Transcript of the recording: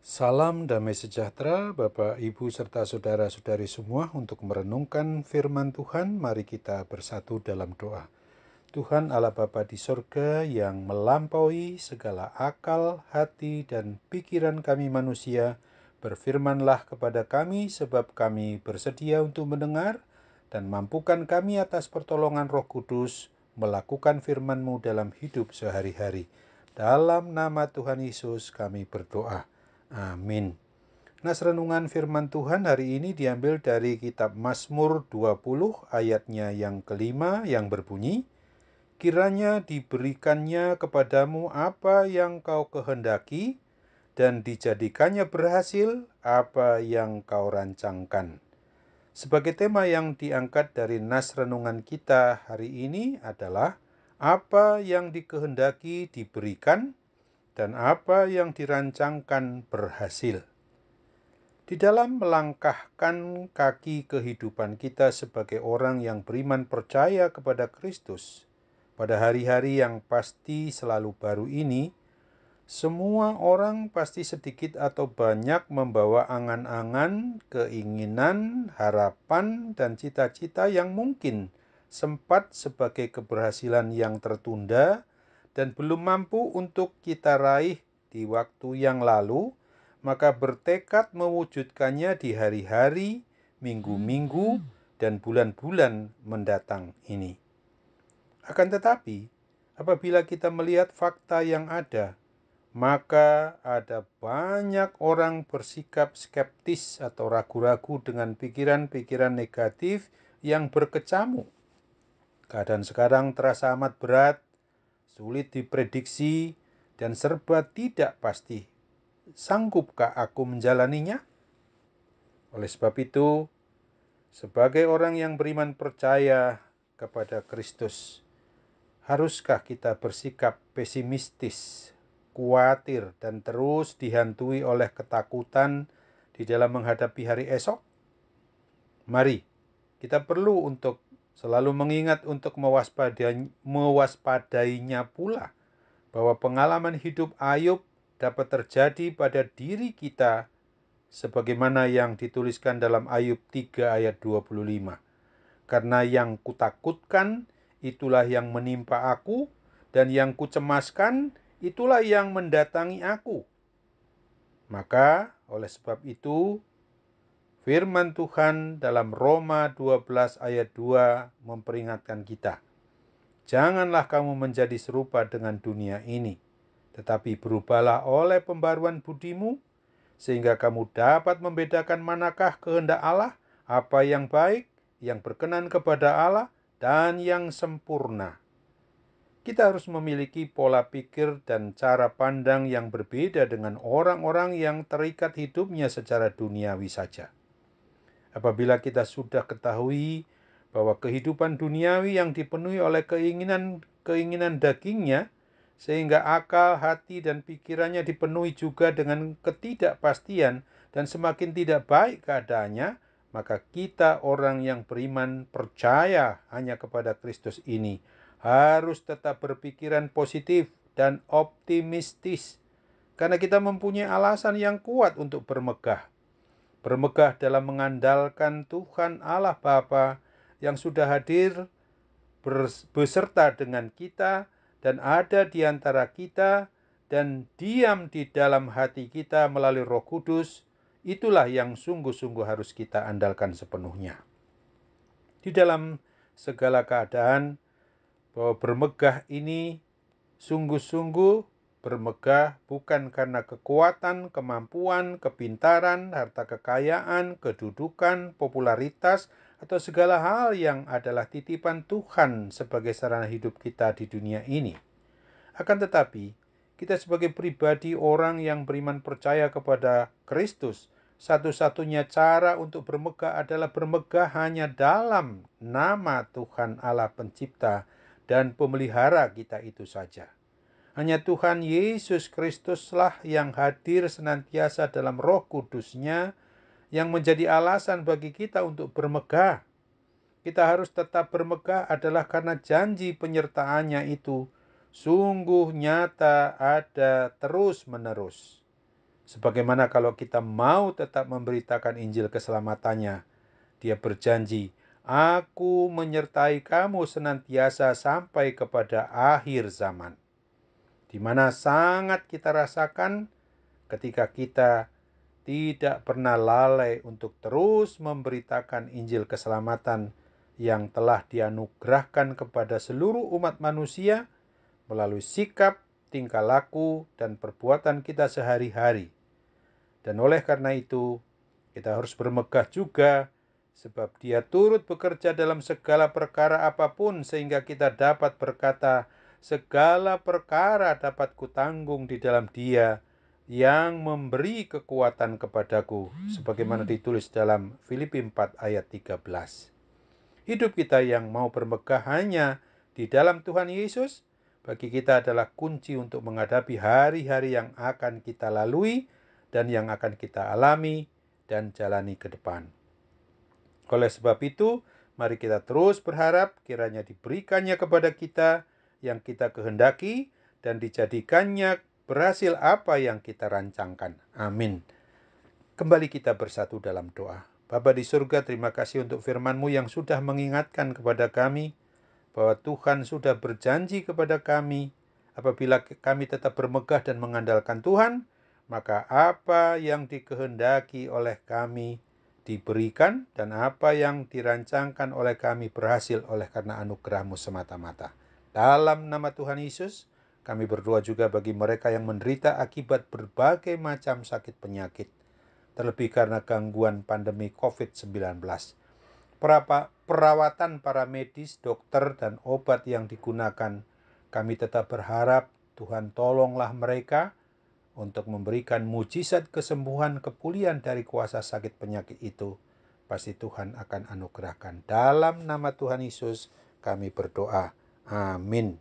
Salam damai sejahtera Bapak, Ibu, serta saudara-saudari semua. Untuk merenungkan firman Tuhan, mari kita bersatu dalam doa. Tuhan Allah Bapa di sorga yang melampaui segala akal, hati, dan pikiran kami manusia, berfirmanlah kepada kami sebab kami bersedia untuk mendengar, dan mampukan kami atas pertolongan Roh Kudus melakukan firman-Mu dalam hidup sehari-hari. Dalam nama Tuhan Yesus kami berdoa. Amin. Nas renungan firman Tuhan hari ini diambil dari kitab Mazmur 20 ayatnya yang kelima yang berbunyi, "Kiranya diberikannya kepadamu apa yang kau kehendaki, dan dijadikannya berhasil apa yang kau rancangkan." Sebagai tema yang diangkat dari nas renungan kita hari ini adalah apa yang dikehendaki diberikan dan apa yang dirancangkan berhasil. Di dalam melangkahkan kaki kehidupan kita sebagai orang yang beriman percaya kepada Kristus, pada hari-hari yang pasti selalu baru ini, semua orang pasti sedikit atau banyak membawa angan-angan, keinginan, harapan, dan cita-cita yang mungkin sempat sebagai keberhasilan yang tertunda dan belum mampu untuk kita raih di waktu yang lalu, maka bertekad mewujudkannya di hari-hari, minggu-minggu, dan bulan-bulan mendatang ini. Akan tetapi, apabila kita melihat fakta yang ada, maka ada banyak orang bersikap skeptis atau ragu-ragu dengan pikiran-pikiran negatif yang berkecamuk. Keadaan sekarang terasa amat berat, sulit diprediksi, dan serba tidak pasti. Sanggupkah aku menjalaninya? Oleh sebab itu, sebagai orang yang beriman percaya kepada Kristus, haruskah kita bersikap pesimistis, khawatir, dan terus dihantui oleh ketakutan di dalam menghadapi hari esok? Mari, kita perlu untuk selalu mengingat untuk mewaspadainya pula, bahwa pengalaman hidup Ayub dapat terjadi pada diri kita sebagaimana yang dituliskan dalam Ayub 3 ayat 25. Karena yang kutakutkan itulah yang menimpa aku, dan yang kucemaskan itulah yang mendatangi aku. Maka oleh sebab itu, firman Tuhan dalam Roma 12 ayat 2 memperingatkan kita, "Janganlah kamu menjadi serupa dengan dunia ini, tetapi berubahlah oleh pembaruan budimu, sehingga kamu dapat membedakan manakah kehendak Allah, apa yang baik, yang berkenan kepada Allah, dan yang sempurna." Kita harus memiliki pola pikir dan cara pandang yang berbeda dengan orang-orang yang terikat hidupnya secara duniawi saja. Apabila kita sudah ketahui bahwa kehidupan duniawi yang dipenuhi oleh keinginan dagingnya, sehingga akal, hati, dan pikirannya dipenuhi juga dengan ketidakpastian dan semakin tidak baik keadaannya, maka kita orang yang beriman percaya hanya kepada Kristus ini harus tetap berpikiran positif dan optimistis, karena kita mempunyai alasan yang kuat untuk bermegah. Bermegah dalam mengandalkan Tuhan Allah Bapa yang sudah hadir beserta dengan kita dan ada di antara kita dan diam di dalam hati kita melalui Roh Kudus. Itulah yang sungguh-sungguh harus kita andalkan sepenuhnya. Di dalam segala keadaan, bahwa bermegah ini sungguh-sungguh bermegah bukan karena kekuatan, kemampuan, kepintaran, harta kekayaan, kedudukan, popularitas, atau segala hal yang adalah titipan Tuhan sebagai sarana hidup kita di dunia ini. Akan tetapi, kita sebagai pribadi orang yang beriman percaya kepada Kristus, satu-satunya cara untuk bermegah adalah bermegah hanya dalam nama Tuhan Allah Pencipta dan Pemelihara kita itu saja. Hanya Tuhan Yesus Kristuslah yang hadir senantiasa dalam Roh Kudus-Nya yang menjadi alasan bagi kita untuk bermegah. Kita harus tetap bermegah adalah karena janji penyertaannya itu sungguh nyata, ada terus-menerus. Sebagaimana kalau kita mau tetap memberitakan Injil keselamatannya, Dia berjanji, Aku menyertai kamu senantiasa sampai kepada akhir zaman. Di mana sangat kita rasakan ketika kita tidak pernah lalai untuk terus memberitakan Injil keselamatan yang telah dianugerahkan kepada seluruh umat manusia melalui sikap, tingkah laku, dan perbuatan kita sehari-hari. Dan oleh karena itu, kita harus bermegah juga, sebab Dia turut bekerja dalam segala perkara apapun, sehingga kita dapat berkata, segala perkara dapat kutanggung di dalam Dia yang memberi kekuatan kepadaku, sebagaimana ditulis dalam Filipi 4 ayat 13. Hidup kita yang mau bermegah hanya di dalam Tuhan Yesus, bagi kita adalah kunci untuk menghadapi hari-hari yang akan kita lalui dan yang akan kita alami dan jalani ke depan. Oleh sebab itu, mari kita terus berharap kiranya diberikannya kepada kita yang kita kehendaki dan dijadikannya berhasil apa yang kita rancangkan. Amin. Kembali kita bersatu dalam doa. Bapa di surga, terima kasih untuk firman-Mu yang sudah mengingatkan kepada kami bahwa Tuhan sudah berjanji kepada kami, apabila kami tetap bermegah dan mengandalkan Tuhan, maka apa yang dikehendaki oleh kami diberikan, dan apa yang dirancangkan oleh kami berhasil oleh karena anugerah-Mu semata-mata. Dalam nama Tuhan Yesus, kami berdoa juga bagi mereka yang menderita akibat berbagai macam sakit penyakit, terlebih karena gangguan pandemi COVID-19. Perawatan para medis, dokter, dan obat yang digunakan, kami tetap berharap Tuhan tolonglah mereka untuk memberikan mujizat kesembuhan, kepulihan dari kuasa sakit penyakit itu. Pasti Tuhan akan anugerahkan. Dalam nama Tuhan Yesus kami berdoa. Amin.